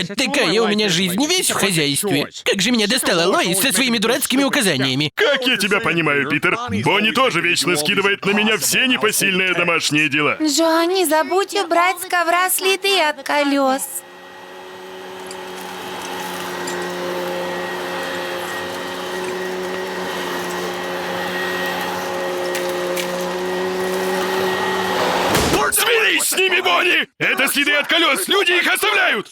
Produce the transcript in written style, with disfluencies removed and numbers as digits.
Вот такая у меня жизнь, весь в хозяйстве. Как же меня достала Лоис со своими дурацкими указаниями. Как я тебя понимаю, Питер, Бонни тоже вечно скидывает на меня все непосильные домашние дела. Джо, не забудь убрать с ковра следы от колес. Смирись с ними, Бонни! Это следы от колес, люди их оставляют!